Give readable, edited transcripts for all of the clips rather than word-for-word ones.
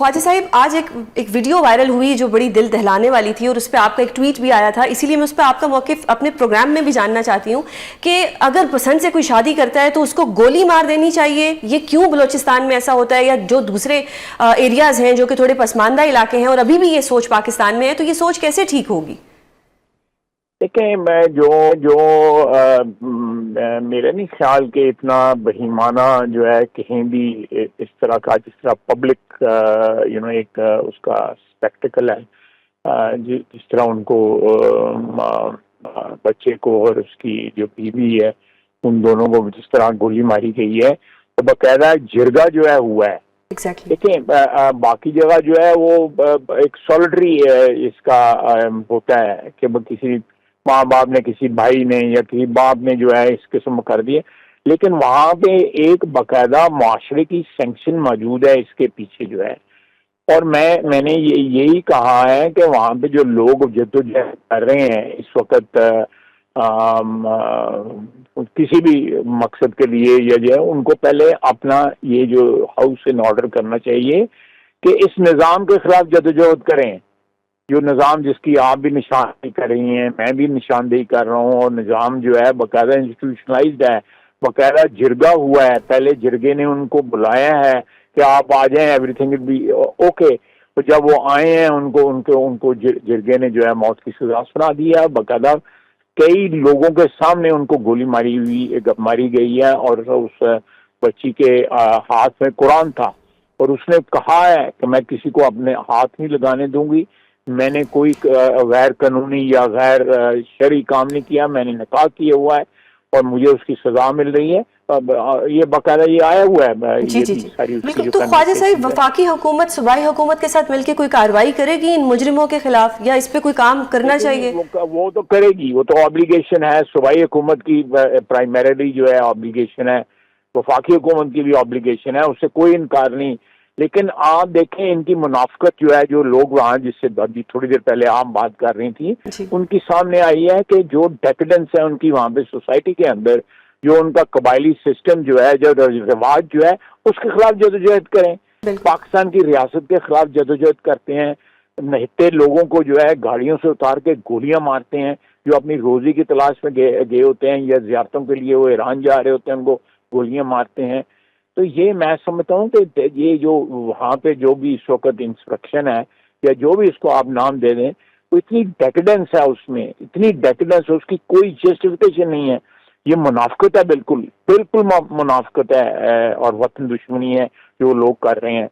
ख्वाजा साहिब, आज एक video viral हुई जो बड़ी दिल दहलाने वाली थी और उस पर आपका एक ट्वीट भी आया था, इसीलिए मैं उस पर आपका मौक़िफ़ अपने प्रोग्राम में भी जानना चाहती हूँ कि अगर पसंद से कोई शादी करता है तो उसको गोली मार देनी चाहिए। ये क्यों बलूचिस्तान में ऐसा होता है, या जो दूसरे एरियाज़ हैं जो कि थोड़े पसमानदा इलाके हैं और अभी भी ये सोच पाकिस्तान में है, तो ये सोच कैसे ठीक होगी? देखें, मैं मेरे नहीं ख्याल के इतना बहीमाना जो है कहीं भी इस तरह का, जिस तरह पब्लिक एक उसका स्पेक्टिकल है, जिस तरह उनको बच्चे को और उसकी जो बीवी है उन दोनों को जिस तरह गोली मारी गई है, तो बाकायदा जिरगा जो है हुआ है। देखें, बाकी जगह जो है वो एक सॉलिटरी इसका होता है कि किसी माँ बाप ने, किसी भाई ने या किसी बाप ने जो है इस किस्म कर दिए, लेकिन वहाँ पे एक बाकायदा माशरे की सैंक्शन मौजूद है इसके पीछे जो है। और मैंने यही कहा है कि वहाँ पे जो लोग जद्दोजहद कर रहे हैं इस वक्त किसी भी मकसद के लिए, या जो है उनको पहले अपना ये जो हाउस इन ऑर्डर करना चाहिए कि इस निज़ाम के खिलाफ जद्दोजहद करें, जो निज़ाम जिसकी आप भी निशानदेही कर रही हैं, मैं भी निशानदेही कर रहा हूँ, और निज़ाम जो है बाकायदा इंस्टीट्यूशनलाइज्ड है, बाकायदा जिरगा हुआ है। पहले जिरगे ने उनको बुलाया है कि आप आ जाएं, एवरीथिंग विल बी ओके। तो जब वो आए हैं उनको जिरगे ने जो है मौत की सजा सुना दी है। बाकायदा कई लोगों के सामने उनको गोली मारी गई है, और उस बच्ची के हाथ में कुरान था और उसने कहा है कि मैं किसी को अपने हाथ नहीं लगाने दूंगी, मैंने कोई गैर कानूनी या गैर शरई काम नहीं किया, मैंने निकाह किया हुआ है और मुझे उसकी सजा मिल रही है। ये बाकायदा ये आया हुआ है। जी जी जी बिल्कुल। तो ख्वाजा साहिब, वफाकी हुकूमत सूबाई हुकूमत के साथ मिलकर कोई कार्रवाई करेगी इन मुजरिमों के खिलाफ, या इस पे कोई काम करना चाहिए? वो तो करेगी, वो तो ऑब्लिगेशन है सूबाई हुकूमत की, प्राइमरीली जो है ऑब्लिगेशन है, वफाकी हुकूमत की भी ऑब्लिगेशन है, उससे कोई इनकार नहीं। लेकिन आप देखें इनकी मुनाफकत जो है, जो लोग वहाँ जिससे थोड़ी देर पहले आप बात कर रही थी, उनकी सामने आई है कि जो डेकेडेंस है उनकी वहाँ पे सोसाइटी के अंदर, जो उनका कबायली सिस्टम जो है, जो रिवाज जो है, उसके खिलाफ जदोजहद करें। पाकिस्तान की रियासत के खिलाफ जदोजहद करते हैं, नहते लोगों को जो है गाड़ियों से उतार के गोलियां मारते हैं, जो अपनी रोजी की तलाश में गए होते हैं या जियारतों के लिए वो ईरान जा रहे होते हैं, उनको गोलियां मारते हैं। तो ये मैं समझता हूँ कि ये जो वहाँ पे जो भी इस वक्त इंस्ट्रक्शन है या जो भी इसको आप नाम दे दें, तो इतनी डेकेडेंस है उसमें, इतनी डेकेडेंस है, उसकी कोई जस्टिफिकेशन नहीं है। ये मुनाफकत है, बिल्कुल मुनाफकत है और वतन दुश्मनी है जो लोग कर रहे हैं।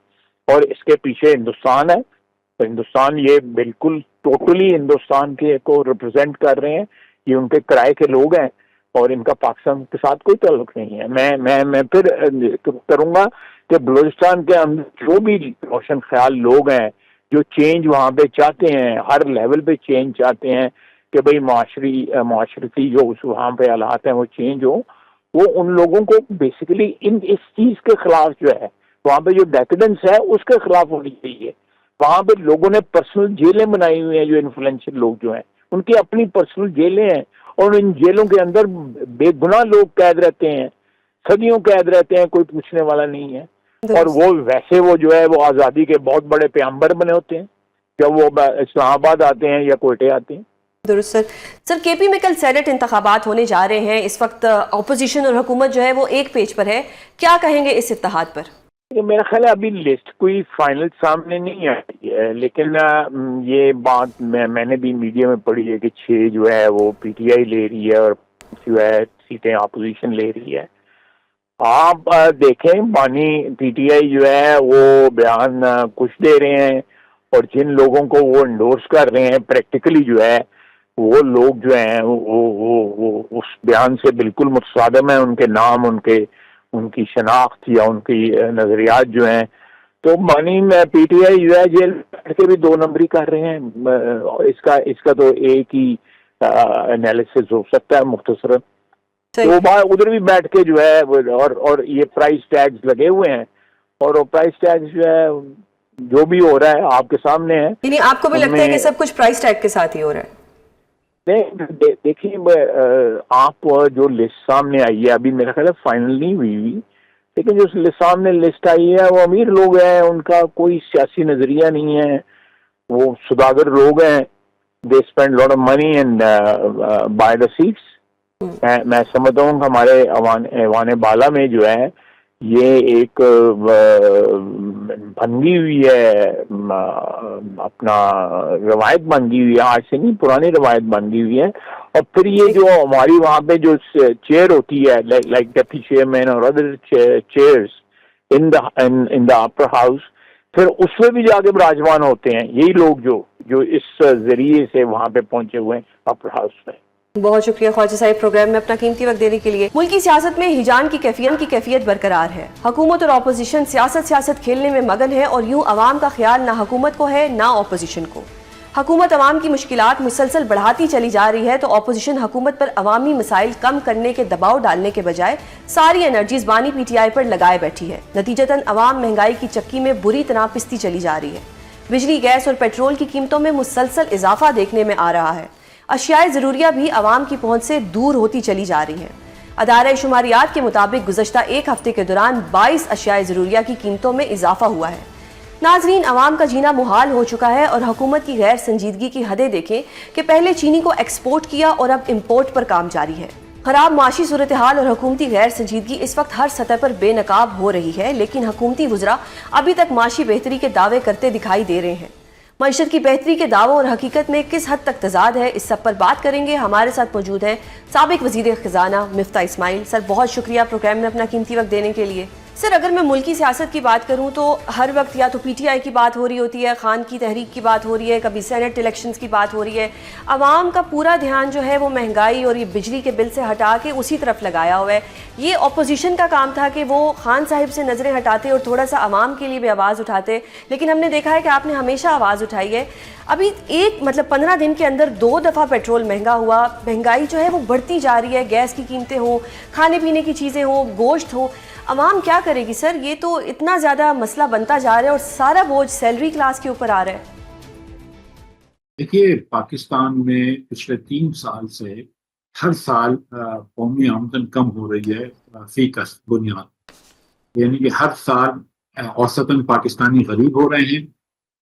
और इसके पीछे हिंदुस्तान है, तो हिंदुस्तान ये बिल्कुल टोटली हिंदुस्तान के को रिप्रेजेंट कर रहे हैं, ये उनके किराए के लोग हैं और इनका पाकिस्तान के साथ कोई ताल्लुक नहीं है। मैं फिर करूंगा कि बलूचिस्तान के अंदर जो भी रोशन ख्याल लोग हैं, जो चेंज वहाँ पे चाहते हैं, हर लेवल पे चेंज चाहते हैं कि भाई माशरती जो उस वहाँ पे हालात हैं वो चेंज हो, वो उन लोगों को बेसिकली इस चीज के खिलाफ जो है, वहाँ पे जो डेकेडेंस है उसके खिलाफ होनी चाहिए। वहाँ पे लोगों ने पर्सनल जेलें बनाई हुई हैं, जो इन्फ्लुएंशियल लोग जो हैं उनकी अपनी पर्सनल जेलें हैं, और इन जेलों के अंदर बेगुनाह लोग कैद रहते हैं, सदियों कैद रहते हैं, कोई पूछने वाला नहीं है। और वो वैसे वो जो है वो आज़ादी के बहुत बड़े पैगंबर बने होते हैं जब वो इस्लामाबाद आते हैं या कोयटे आते हैं। दुरुस्त सर केपी में कल सेनेट इंतखाबात होने जा रहे हैं, इस वक्त अपोजिशन और हुकूमत जो है वो एक पेज पर है, क्या कहेंगे इस इत्तेहाद पर? मेरा ख्याल है अभी लिस्ट कोई फाइनल सामने नहीं आई है, लेकिन ये बात मैंने भी मीडिया में पढ़ी है कि 6 जो है वो पीटीआई ले रही है और जो है सीटें अपोजिशन ले रही है। आप देखें, बानी पीटीआई जो है वो बयान कुछ दे रहे हैं, और जिन लोगों को वो इंडोर्स कर रहे हैं प्रैक्टिकली जो है वो लोग जो हैं वो उस बयान से बिल्कुल मुतसादम है, उनके नाम, उनकी शनाख्त या उनकी नजरियात जो हैं। तो मानी में पीटीआई जो है जेल बैठ के भी 2 नंबरी कर रहे हैं, इसका तो एक ही एनालिसिस हो सकता है मुख्तसरन। तो बार उधर भी बैठ के जो है और ये प्राइस टैग्स लगे हुए हैं, और वो प्राइस टैग्स जो है जो भी हो रहा है आपके सामने है। यानी आपको भी लगता है कि सब कुछ प्राइस टैग के साथ ही हो रहा है? देखिए, आप जो लिस्ट सामने आई है अभी मेरा ख्याल है फाइनल नहीं हुई, لیکن جو سامنے لسٹ آئی ہے وہ امیر لوگ ہیں, ان کا کوئی سیاسی نظریہ نہیں ہے, وہ سوداگر لوگ ہیں, they spend lot of money and by the sets. میں سمجھتا ہوں کہ ہمارے ایوان بالا میں جو ہے یہ ایک بنگی ہوئی ہے, اپنا روایت بنگی ہوئی ہے, آج سے نہیں پرانی روایت بنگی ہوئی ہے. اور پھر یہ جو ہماری وہاں پہ جو چیئر ہوتی ہے لائک ڈیپٹی چیئرمین اور ادر چیئرز ان دا اپر ہاؤس, پھر اس میں بھی جا کے براجمان ہوتے ہیں یہی لوگ جو اس ذریعے سے وہاں پہ پہنچے ہوئے ہیں اپر ہاؤس میں. بہت شکریہ خواجہ صاحب پروگرام میں اپنا قیمتی وقت دینے کے لیے. ملکی سیاست میں ہیجان کی کیفیت برقرار ہے. حکومت اور اپوزیشن سیاست کھیلنے میں مگن ہے, اور یوں عوام کا خیال نہ حکومت کو ہے نہ اپوزیشن کو. حکومت عوام کی مشکلات مسلسل بڑھاتی چلی جا رہی ہے تو اپوزیشن حکومت پر عوامی مسائل کم کرنے کے دباؤ ڈالنے کے بجائے ساری انرجیز بانی پی ٹی آئی پر لگائے بیٹھی ہے. نتیجتاً عوام مہنگائی کی چکی میں بری طرح پستی چلی جا رہی ہے. بجلی, گیس اور پیٹرول کی قیمتوں میں مسلسل اضافہ دیکھنے میں آ رہا ہے. اشیاء ضروریہ بھی عوام کی پہنچ سے دور ہوتی چلی جا رہی ہیں. ادارہ شماریات کے مطابق گزشتہ ایک ہفتے کے دوران 22 اشیاء ضروریہ کی قیمتوں میں اضافہ ہوا ہے. ناظرین, عوام کا جینا محال ہو چکا ہے, اور حکومت کی غیر سنجیدگی کی حدیں دیکھیں کہ پہلے چینی کو ایکسپورٹ کیا اور اب امپورٹ پر کام جاری ہے. خراب معاشی صورتحال اور حکومتی غیر سنجیدگی اس وقت ہر سطح پر بے نقاب ہو رہی ہے, لیکن حکومتی وزراء ابھی تک معاشی بہتری کے دعوے کرتے دکھائی دے رہے ہیں. معیشت کی بہتری کے دعووں اور حقیقت میں کس حد تک تضاد ہے, اس سب پر بات کریں گے. ہمارے ساتھ موجود ہیں سابق وزیر خزانہ مفتاح اسماعیل. سر, بہت شکریہ پروگرام میں اپنا قیمتی وقت دینے کے لیے. سر, اگر میں ملکی سیاست کی بات کروں تو ہر وقت یا تو پی ٹی آئی کی بات ہو رہی ہوتی ہے, خان کی تحریک کی بات ہو رہی ہے, کبھی سینٹ الیکشنز کی بات ہو رہی ہے. عوام کا پورا دھیان جو ہے وہ مہنگائی اور یہ بجلی کے بل سے ہٹا کے اسی طرف لگایا ہوا ہے. یہ اپوزیشن کا کام تھا کہ وہ خان صاحب سے نظریں ہٹاتے اور تھوڑا سا عوام کے لیے بھی آواز اٹھاتے, لیکن ہم نے دیکھا ہے کہ آپ نے ہمیشہ آواز اٹھائی ہے. ابھی 15 دن کے اندر 2 دفعہ پیٹرول مہنگا ہوا, مہنگائی جو ہے وہ بڑھتی جا رہی ہے, گیس کی قیمتیں ہوں, کھانے پینے کی چیزیں ہوں, گوشت ہو. عوام کیا کرے گی سر؟ یہ تو اتنا زیادہ مسئلہ بنتا جا رہا ہے اور سارا بوجھ سیلری کلاس کے اوپر آ رہا ہے. دیکھیے, پاکستان میں پچھلے 3 سال سے ہر سال قومی آمدن کم ہو رہی ہے فی کس بنیاد. یعنی کہ ہر سال اوسطاً پاکستانی غریب ہو رہے ہیں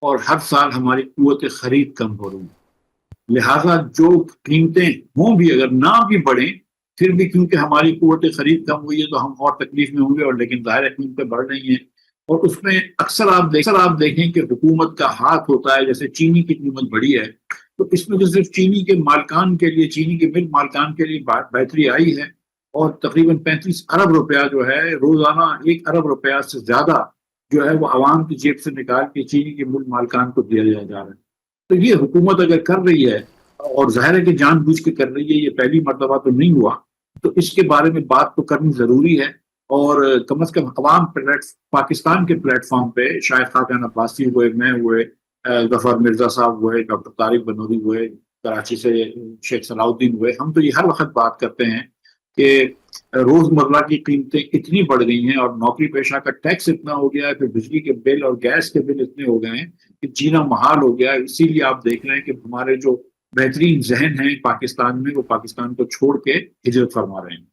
اور ہر سال ہماری قوت خرید کم ہو رہی ہے. لہٰذا جو قیمتیں ہوں بھی, اگر نہ بھی بڑھیں, پھر بھی کیونکہ ہماری قوت خرید کم ہوئی ہے تو ہم اور تکلیف میں ہوں گے, اور لیکن ظاہر قیمتیں بڑھ رہی ہیں. اور اس میں اکثر آپ دیکھیں کہ حکومت کا ہاتھ ہوتا ہے. جیسے چینی کی قیمت بڑھی ہے تو اس میں جو صرف چینی کے مالکان کے لیے, چینی کے مل مالکان کے لیے بہتری آئی ہے, اور تقریباً 35 ارب روپیہ جو ہے روزانہ 1 ارب روپیہ سے زیادہ جو ہے وہ عوام کی جیب سے نکال کے چینی کے مل مالکان کو دیا جا رہا ہے. تو یہ حکومت اگر کر رہی ہے, اور ظاہر ہے کہ جان بوجھ کے کر رہی ہے, یہ پہلی مرتبہ تو نہیں ہوا, تو اس کے بارے میں بات تو کرنی ضروری ہے. اور کم از کم عوام پاکستان کے پلیٹ فارم پہ شاید خاقان عباسی ہوئے, میں ہوئے, ظفر مرزا صاحب ہوئے, ڈاکٹر طارق بنوری ہوئے, کراچی سے شیخ صلاح الدین ہوئے, ہم تو یہ ہر وقت بات کرتے ہیں کہ روزمرہ کی قیمتیں اتنی بڑھ گئی ہیں اور نوکری پیشہ کا ٹیکس اتنا ہو گیا ہے, پھر بجلی کے بل اور گیس کے بل اتنے ہو گئے ہیں کہ جینا محال ہو گیا ہے. اسی لیے آپ دیکھ رہے ہیں کہ ہمارے جو بہترین ذہن ہیں پاکستان میں, وہ پاکستان کو چھوڑ کے ہجرت فرما رہے ہیں.